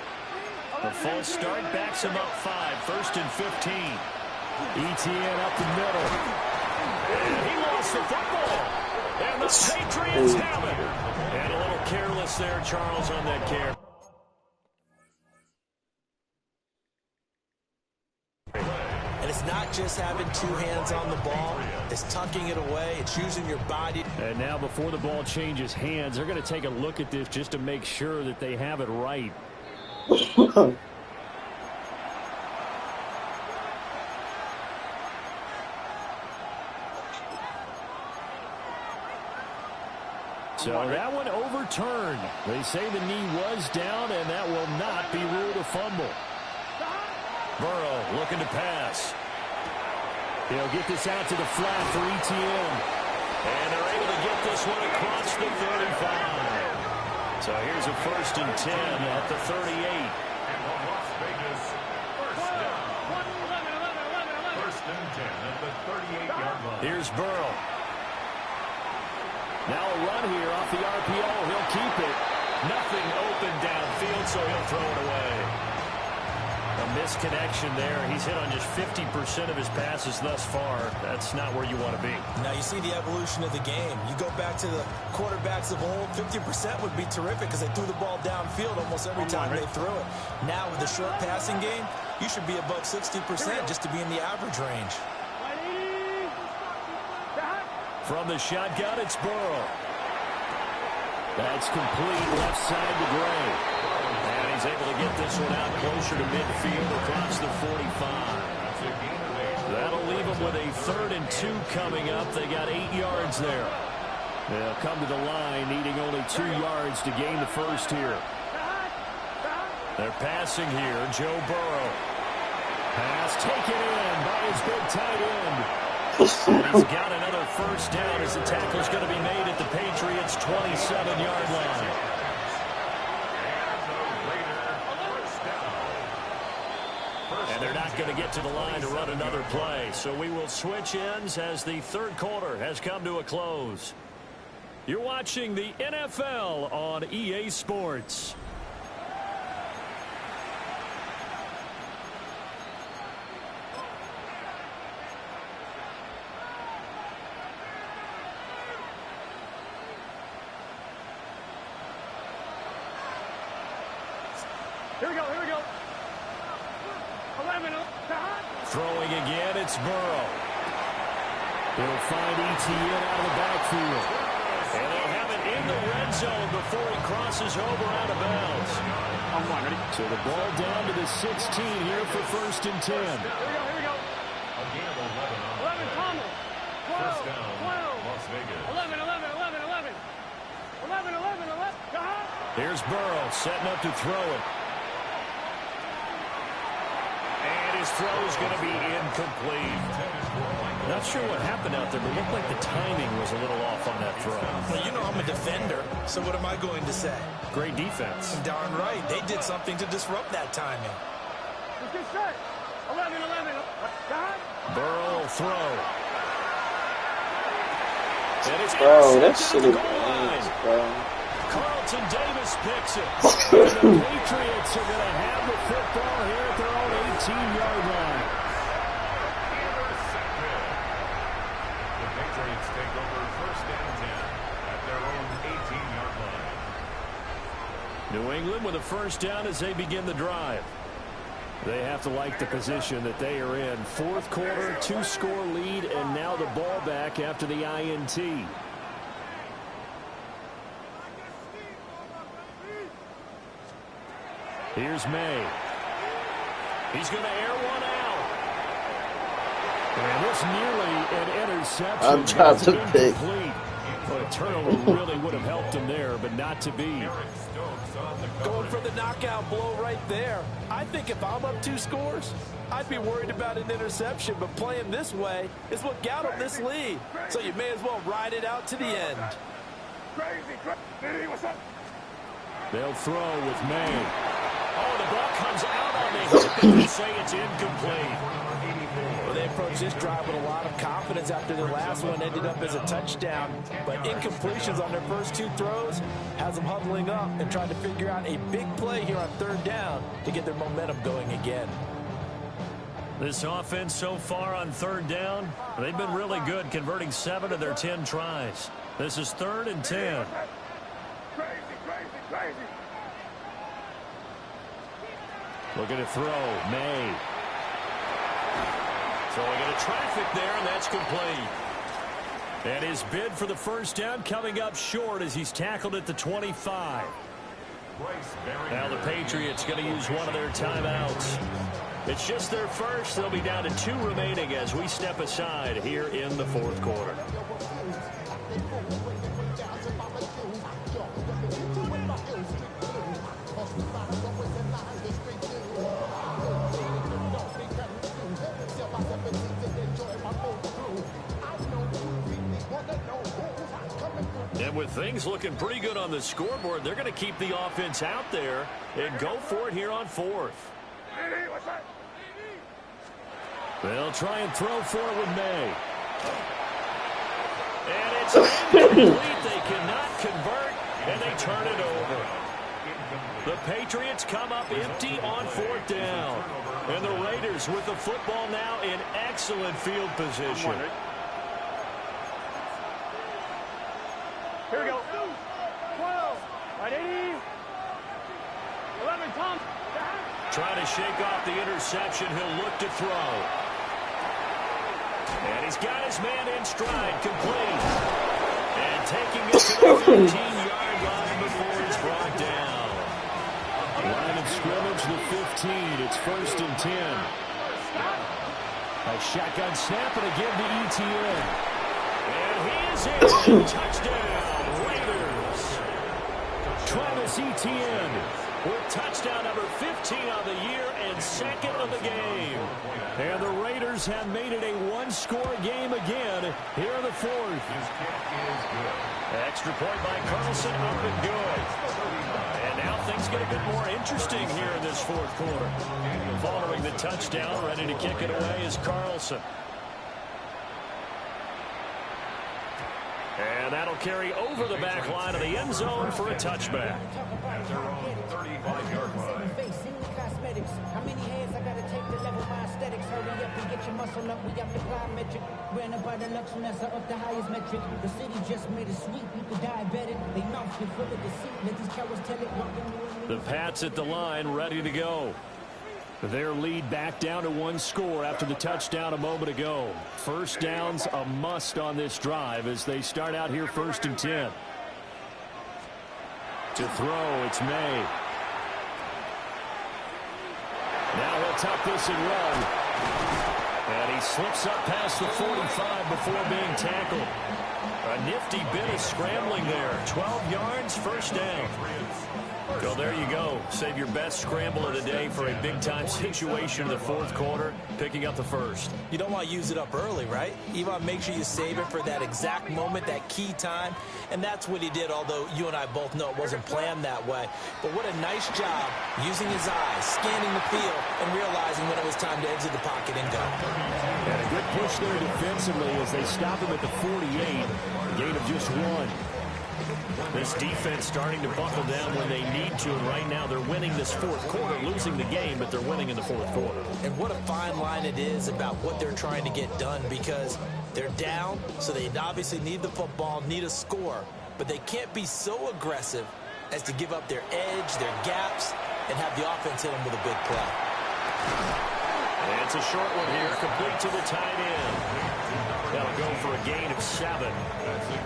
A false start backs him up 5, 1st and 15. ETN up the middle. And he lost the football. And the Patriots have it. And a little careless there, Charles, on that carry. And it's not just having 2 hands on the ball. It's tucking it away. It's using your body. And now before the ball changes hands, they're going to take a look at this just to make sure that they have it right. So that one overturned. They say the knee was down, and that will not be ruled a fumble. Burrow looking to pass. He'll get this out to the flat for ETN. And they're able to get this one across the 35. So here's a 1st and 10 at the 38. And the Las Vegas first down. 1st and 10 at the 38-yard line. Here's Burrow. Now a run here off the RPO. He'll keep it. Nothing open downfield, so he'll throw it away. A misconnection there. He's hit on just 50% of his passes thus far. That's not where you want to be. Now you see the evolution of the game. You go back to the quarterbacks of old, 50% would be terrific because they threw the ball downfield almost every time they threw it. Now with the short passing game, you should be above 60% just to be in the average range. From the shotgun, it's Burrow. That's complete left side to Gray. And he's able to get this one out closer to midfield across the 45. That'll leave them with a 3rd and 2 coming up. They got 8 yards there. They'll come to the line, needing only 2 yards to gain the first here. They're passing here. Joe Burrow. Pass taken in by his big tight end. And he's got another first down as the tackle's going to be made at the Patriots' 27-yard line. And they're not going to get to the line to run another play. So we will switch ends as the 3rd quarter has come to a close. You're watching the NFL on EA Sports. Here we go, here we go. 11. Throwing again, it's Burrow. He'll find Etienne out of the backfield. And they'll have it in the red zone before he crosses over out of bounds. So the ball down to the 16 here for 1st and 10. Here we go. A gain of 11 on 11, Thomas. 12, First down, 12. Las Vegas. 11. 11. Here's Burrow setting up to throw it. And his throw is going to be incomplete. Not sure what happened out there, but it looked like the timing was a little off on that throw. Well, you know I'm a defender, so what am I going to say? Great defense. Darn right. They did something to disrupt that timing. Let's get set. 11. Burrow will throw. Bro, that shit is nice, bro. Carlton Davis picks it. The Patriots are going to have the football here at their own 18-yard line. Intercepted. The Patriots take over 1st and 10 at their own 18-yard line. New England with a 1st down as they begin the drive. They have to like the position that they are in. 4th quarter, 2-score lead, and now the ball back after the INT. Here's May. He's going to air one out. And this nearly an interception. I'm trying to pick. Well, a turnover really would have helped him there, but not to be. Going for the knockout blow right there. I think if I'm up 2 scores, I'd be worried about an interception, but playing this way is what got him this lead. So you may as well ride it out to the end. What's up? They'll throw with May. Oh, the ball comes out on the hip. They say it's incomplete. Well, they approached this drive with a lot of confidence after their last one ended up as a touchdown. But incompletions on their first 2 throws has them huddling up and trying to figure out a big play here on 3rd down to get their momentum going again. This offense so far on 3rd down, they've been really good, converting 7 of their 10 tries. This is 3rd and 10. Crazy. Looking to throw. May. Throwing into traffic there, and that's complete. And his bid for the 1st down coming up short as he's tackled at the 25. Now the Patriots going to use one of their timeouts. It's just their first. They'll be down to 2 remaining as we step aside here in the 4th quarter. And with things looking pretty good on the scoreboard, they're going to keep the offense out there and go for it here on 4th. They'll try and throw for it with May. And it's incomplete. They cannot convert, and they turn it over. The Patriots come up empty on 4th down. And the Raiders with the football now in excellent field position. Here we go. 12. Right, 80. 11, Tom. Trying to shake off the interception. He'll look to throw. And he's got his man in stride, complete. And taking it to the 15-yard line before he's brought down. Line of scrimmage, the 15. It's 1st and 10. A shotgun snap and again to Etienne. And he is in. Touchdown, Raiders. Travis Etienne with touchdown number 15 on the year and 2nd of the game. And the Raiders have made it a 1-score game again here in the 4th. Extra point by Carlson, up and good. And now things get a bit more interesting here in this 4th quarter. Following the touchdown, ready to kick it away is Carlson. And that'll carry over the back line of the end zone for a touchback. At their own 35-yard line. How many hands I gotta take to level my aesthetics? Hurry up and get your muscle up. We got the plyometric. Ran up by the Lux Nessa up the highest metric. The city just made it sweet. People diabetic. They mouth get full of deceit. Let these cowards tell it. The Pats at the line, ready to go. Their lead back down to one score after the touchdown a moment ago. First down's a must on this drive as they start out here 1st and 10. To throw, it's May. Now he'll tuck this and run. And he slips up past the 45 before being tackled. A nifty bit of scrambling there. 12 yards, first down. Well, there you go. Save your best scramble of the day for a big-time situation in the 4th quarter, picking up the first. You don't want to use it up early, right? You want to make sure you save it for that exact moment, that key time. And that's what he did, although you and I both know it wasn't planned that way. But what a nice job using his eyes, scanning the field, and realizing when it was time to exit the pocket and go. And a good push there defensively as they stop him at the 48. Gain of just 1. This defense starting to buckle down when they need to, and right now they're winning this 4th quarter, losing the game, but they're winning in the 4th quarter. And what a fine line it is about what they're trying to get done, because they're down, so they obviously need the football, need a score, but they can't be so aggressive as to give up their edge, their gaps, and have the offense hit them with a big play. And it's a short one here, complete to the tight end. That'll go for a gain of 7.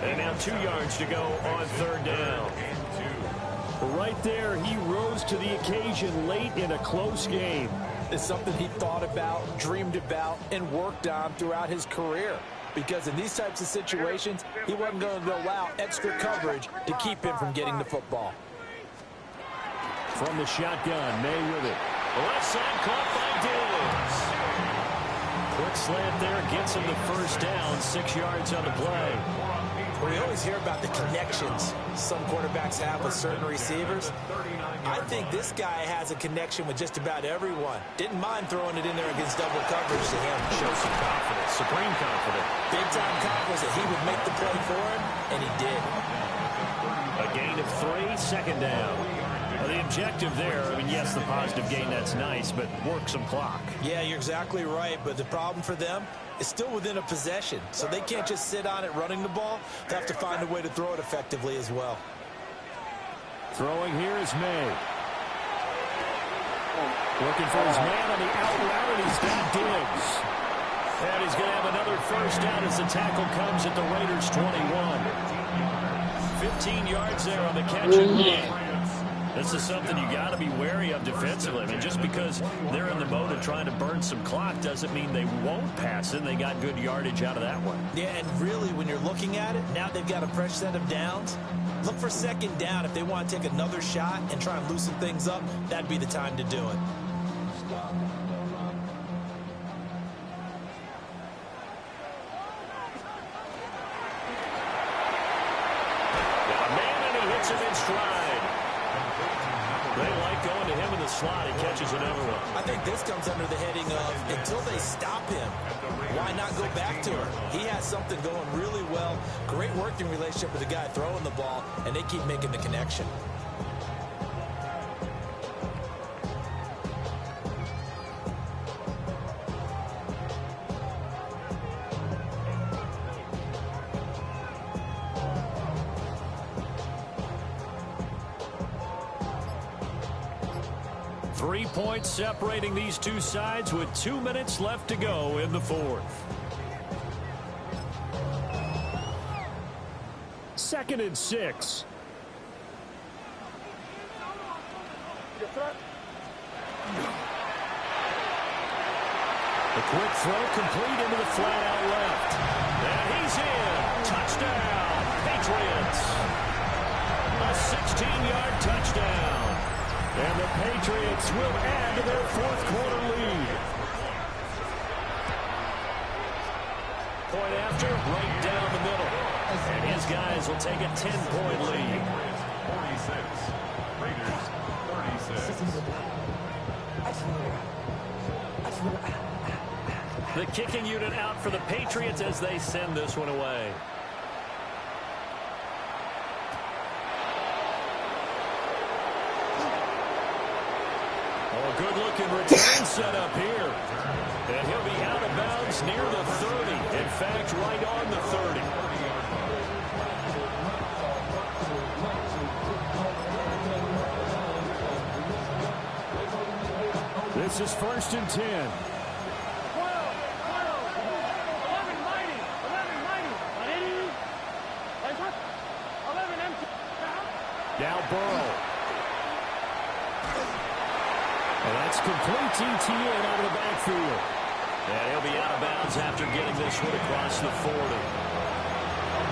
And now 2 yards to go on 3rd down. Right there, he rose to the occasion late in a close game. It's something he thought about, dreamed about, and worked on throughout his career. Because in these types of situations, he wasn't going to allow extra coverage to keep him from getting the football. From the shotgun, May with it. Left side caught by Diggs. Quick slant there gets him the first down, 6 yards on the play. We always hear about the connections some quarterbacks have with certain receivers. I think this guy has a connection with just about everyone. Didn't mind throwing it in there against double coverage to him. Shows some confidence, supreme confidence. Big-time confidence that he would make the play for him, and he did. A gain of 3, 2nd down. The objective there, I mean, yes, the positive gain, that's nice, but work some clock. Yeah, you're exactly right, but the problem for them is still within a possession, so they can't just sit on it running the ball. They have to find a way to throw it effectively as well. Throwing here is May. Looking for his man on the out route, and he's got Diggs. And he's going to have another first down as the tackle comes at the Raiders' 21. 15 yards there on the catch and run. This is something you got to be wary of defensively. I mean, just because they're in the mode of trying to burn some clock doesn't mean they won't pass it. They got good yardage out of that one. Yeah, and really, when you're looking at it, now they've got a fresh set of downs. Look for 2nd down. If they want to take another shot and try and loosen things up, that'd be the time to do it. Got a man, and he hits him in stride. They like going to him in the slot. He catches another one. I think this comes under the heading of until they stop him, why not go back to him? He has something going really well. Great working relationship with the guy throwing the ball, and they keep making the connection. Three points separating these two sides with 2 minutes left to go in the 4th. 2nd and 6. The quick throw complete into the flat out left. And he's in. Touchdown, Patriots. A 16-yard touchdown. And the Patriots will add to their 4th quarter lead. Point after, right down the middle. And his guys will take a 10-point lead. 46. Raiders 36. The kicking unit out for the Patriots as they send this one away. Oh, good-looking return set up here. And he'll be out of bounds near the 30. In fact, right on the 30. This is 1st and 10. Now Burrow. And that's complete ETN out of the backfield. And he'll be out of bounds after getting this one across the 40.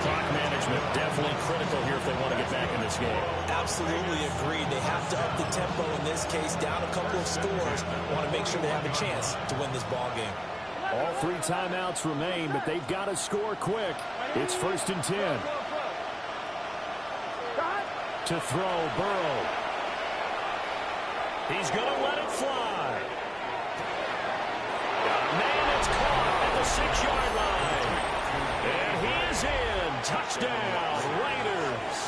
Clock management definitely critical here if they want to get back in this game. Absolutely agreed. They have to up the tempo in this case, down a couple of scores. Want to make sure they have a chance to win this ball game. All 3 timeouts remain, but they've got to score quick. It's 1st and 10. To throw, Burrow. He's going to let it fly. Man, it's caught at the 6-yard line. And he is in. Touchdown, Raiders.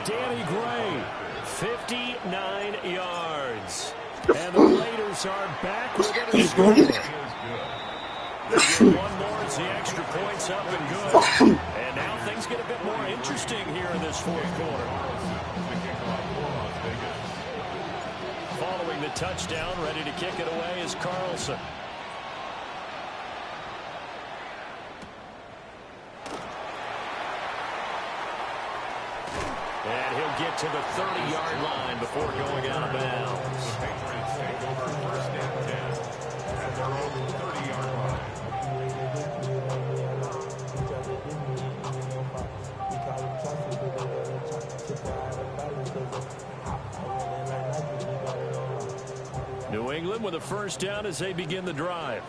Danny Gray, 59 yards. And the Raiders are back with a score. One more as the extra point's up and good. And now things get a bit more interesting here in this 4th quarter. Following the touchdown, ready to kick it away is Carlson. And he'll get to the 30-yard line before going out of bounds. The Patriots take over 1st and 10 at their own 30-yard line. New England with a 1st down as they begin the drive.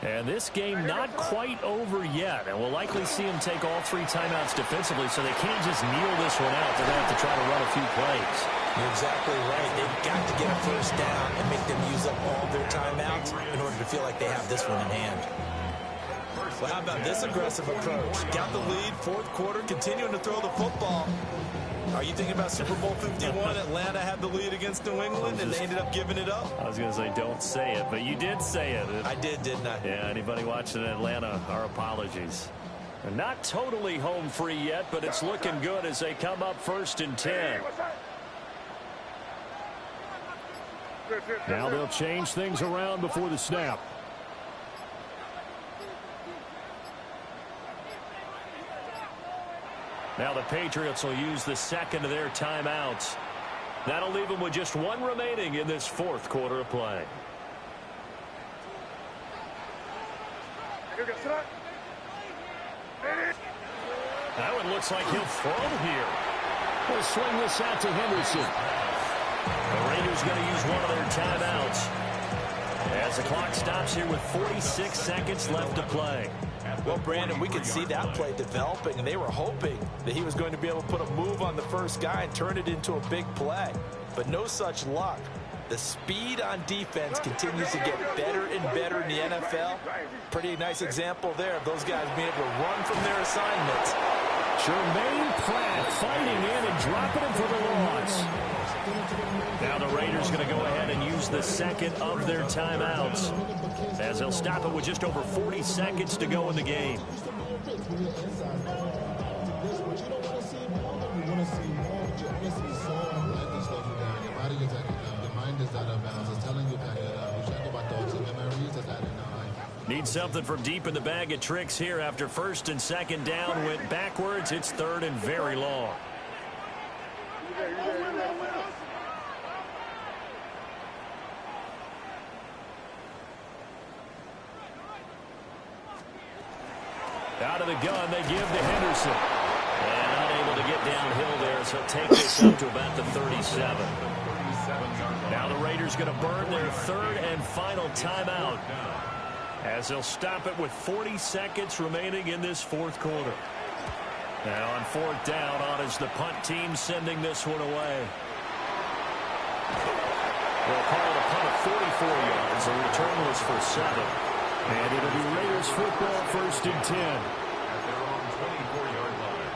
And this game not quite over yet. And we'll likely see them take all 3 timeouts defensively, so they can't just kneel this one out. They're going to have to try to run a few plays. You're exactly right. They've got to get a 1st down and make them use up all their timeouts in order to feel like they have this one in hand. Well, how about this aggressive approach? Got the lead, 4th quarter, continuing to throw the football. Are you thinking about Super Bowl 51? Atlanta had the lead against New England, and they ended up giving it up? I was going to say, don't say it, but you did say it. I did, didn't I? Yeah, anybody watching in Atlanta, our apologies. They're not totally home free yet, but it's looking good as they come up 1st and 10. Now they'll change things around before the snap. Now the Patriots will use the 2nd of their timeouts. That'll leave them with just 1 remaining in this 4th quarter of play. That one looks like he'll throw here. We'll swing this out to Henderson. The Raiders going to use 1 of their timeouts as the clock stops here with 46 seconds left to play. Well, Brandon, we could see that play developing, and they were hoping that he was going to be able to put a move on the first guy and turn it into a big play. But no such luck. The speed on defense continues to get better and better in the NFL. Pretty nice example there of those guys being able to run from their assignments. Jermaine Pratt fighting in and dropping him for the loss. Now the Raiders going to go ahead and use the 2nd of their timeouts as they'll stop it with just over 40 seconds to go in the game. Need something from deep in the bag of tricks here after 1st and 2nd down went backwards. It's 3rd and very long. Out of the gun, they give to Henderson. And unable to get downhill there, so he'll take this up to about the 37. Now the Raiders going to burn their 3rd and final timeout as they'll stop it with 40 seconds remaining in this 4th quarter. Now on 4th down, on is the punt team sending this one away. They'll call it a punt of 44 yards. The return was for 7. And it'll be Raiders football 1st and 10. At their own 24-yard line.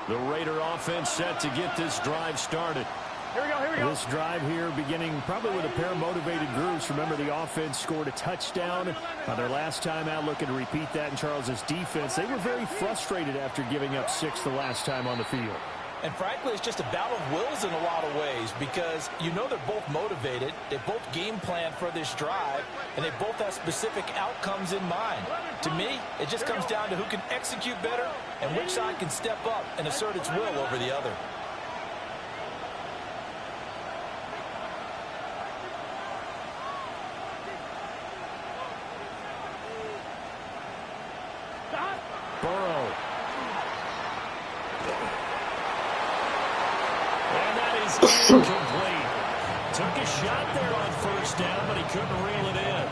The Raider offense set to get this drive started. Here we go. This drive here beginning probably with a pair of motivated groups. Remember, the offense scored a touchdown on their last time out, looking to repeat that in Charles's defense. They were very frustrated after giving up 6 the last time on the field. And frankly, it's just a battle of wills in a lot of ways because you know they're both motivated, they both game plan for this drive, and they both have specific outcomes in mind. To me, it just comes down to who can execute better and which side can step up and assert its will over the other. Burrow. And that is incomplete. Took a shot there on first down, but he couldn't reel it in.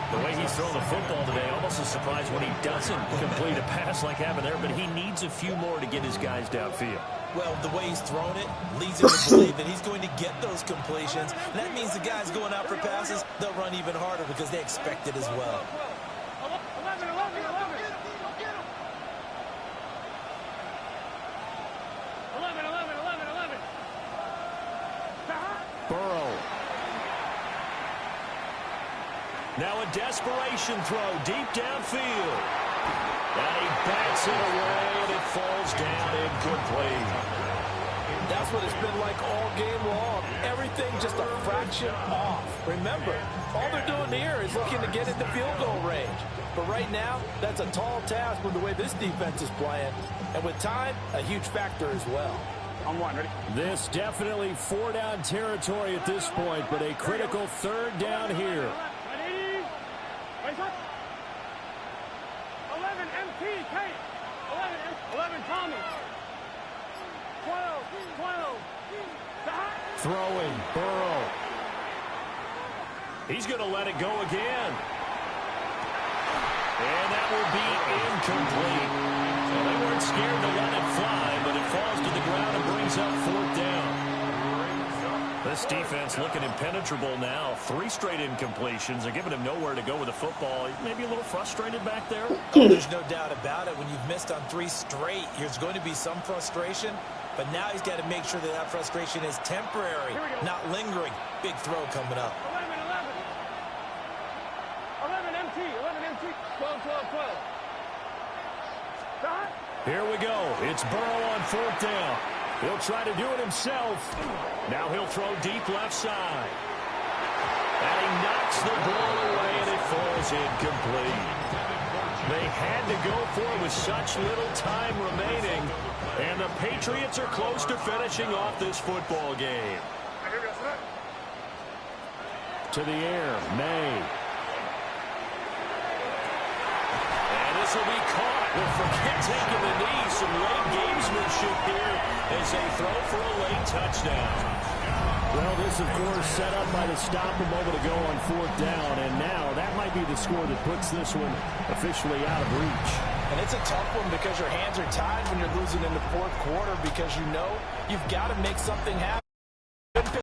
The way he's thrown the football today, almost a surprise when he doesn't complete a pass like happened there, but he needs a few more to get his guys downfield. Well, the way he's thrown it leads him to believe that he's going to get those completions. And that means the guys going out for passes, they'll run even harder because they expect it as well. 11. Burrow. Now a desperation throw deep downfield. And he bats it away, and it falls down incomplete. That's what it's been like all game long. Everything just a fraction off. Remember, all they're doing here is looking to get into field goal range. But right now, that's a tall task with the way this defense is playing. And with time, a huge factor as well. On one, ready? This definitely four-down territory at this point, but a critical third down here. Ready? Raise up. 11 MT, Kate. 11 Tommy. 12. Throwing, Burrow. He's going to let it go again. And that will be incomplete. Well, they weren't scared to let it fly, but it falls to the ground and brings up fourth down. This defense looking impenetrable now. 3 straight incompletions. They're giving him nowhere to go with the football. Maybe a little frustrated back there. Oh, there's no doubt about it. When you've missed on 3 straight, there's going to be some frustration. But now he's got to make sure that that frustration is temporary, not lingering. Big throw coming up. 11 MT. 12. Here we go. It's Burrow on fourth down. He'll try to do it himself. Now he'll throw deep left side. And he knocks the ball away, and it falls incomplete. They had to go for it with such little time remaining. And the Patriots are close to finishing off this football game. To the air, May. And this will be caught. Well, forget taking the knee. Some late gamesmanship here as they throw for a late touchdown. Well, this, of course, set up by the stop a moment ago on fourth down. And now that might be the score that puts this one officially out of reach. And it's a tough one because your hands are tied when you're losing in the fourth quarter because you know you've got to make something happen.